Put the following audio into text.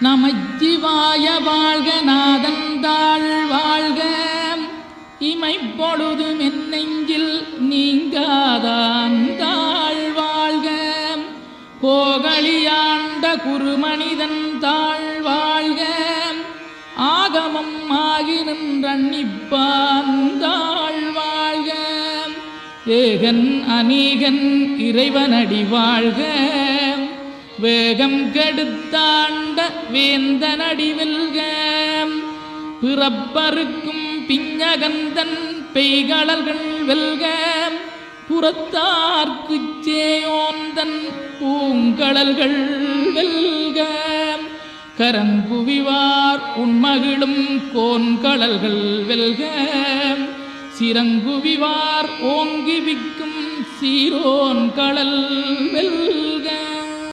நமச்சிவாய வாழ்க நாதந்தாள் வாழ்க இமைப்பொழுதும் என் நெஞ்சில் நீங்காதாந்தாள் வாழ்க கோகலியாண்ட குருமனிதன் தாழ் வாழ்க ஆகமம் ஆகி நின்றன்னிப்பாந்தாள் வாழ்க ஏகன் அநீகன் இறைவனடி வாழ்க வேகம் கெடுத்தாண்ட வேந்தனடி வெல்க பிறப்பருக்கும் பிஞகந்தன் பெய்களர்கள் வெல்க புறத்தார்க்குச் சேயோந்தன் பூங்கடல்கள் வெல்க கரங்குவிவார் உண்மகிழும் கோன்கடல்கள் வெல்க சிறங்குவிவார் ஓங்கி விக்கும் சீரோன் கடல் வெல்க.